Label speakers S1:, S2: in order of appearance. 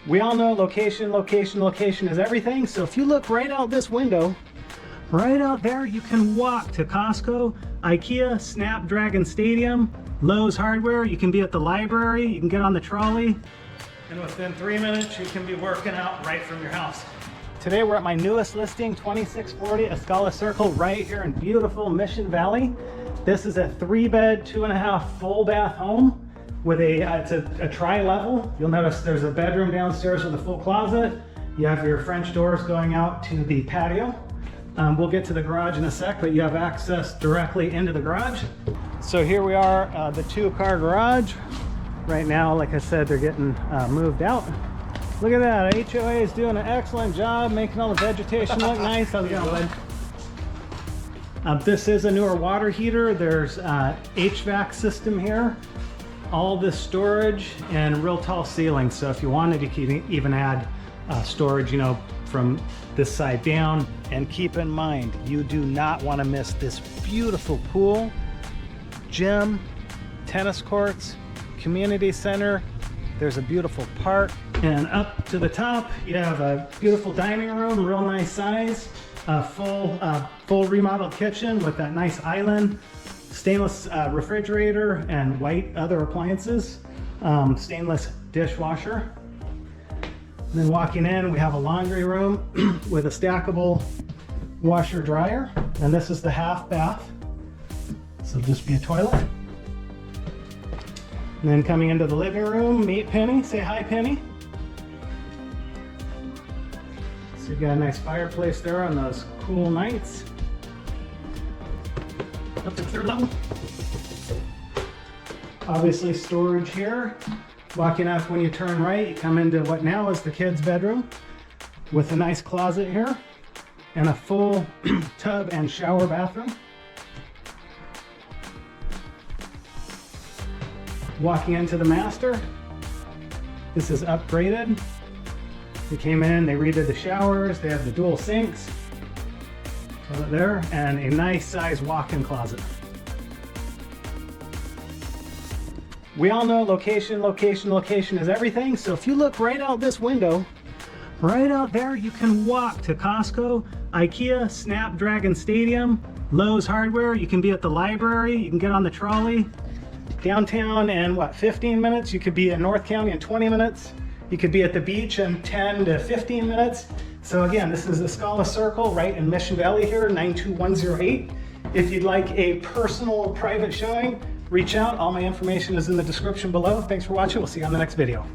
S1: We all know location, location, location is everything. So if you look right out this window, right out there, you can walk to Costco, IKEA, Snapdragon Stadium, Lowe's Hardware. You can be at the library, you can get on the trolley, and within 3 minutes, you can be working out right from your house. Today, we're at my newest listing, 2640 Escala Circle, right here in beautiful Mission Valley. This is a 3-bed, 2.5 full bath home with it's a tri-level. You'll notice there's a bedroom downstairs with a full closet. You have your French doors going out to the patio. We'll get to the garage in a sec, but you have access directly into the garage. So here we are, the 2-car garage. Right now, like I said, they're getting moved out. Look at that, HOA is doing an excellent job making all the vegetation look nice. How's it going, bud? This is a newer water heater. There's HVAC system here. All this storage and real tall ceilings. So if you wanted, you could even add storage, you know, from this side down. And keep in mind, you do not want to miss this beautiful pool, gym, tennis courts, community center. There's a beautiful park. And up to the top, you have a beautiful dining room, real nice size, full remodeled kitchen with that nice island, stainless refrigerator and white other appliances, stainless dishwasher. And then walking in, we have a laundry room with a stackable washer dryer. And this is the half bath. So just be a toilet. And then coming into the living room, meet Penny. Say hi, Penny. So you've got a nice fireplace there on those cool nights. Up to the 3rd level. Obviously storage here. Walking up, when you turn right, you come into what now is the kids' bedroom with a nice closet here and a full tub and shower bathroom. Walking into the master, this is upgraded. They came in, they redid the showers, they have the dual sinks over there, and a nice size walk-in closet. We all know location, location, location is everything. So if you look right out this window, right out there, you can walk to Costco, IKEA, Snapdragon Stadium, Lowe's Hardware. You can be at the library, you can get on the trolley. Downtown in 15 minutes? You could be in North County in 20 minutes. You could be at the beach in 10 to 15 minutes. So again, this is Escala Circle right in Mission Valley here, 92108. If you'd like a personal private showing, reach out. All my information is in the description below. Thanks for watching. We'll see you on the next video.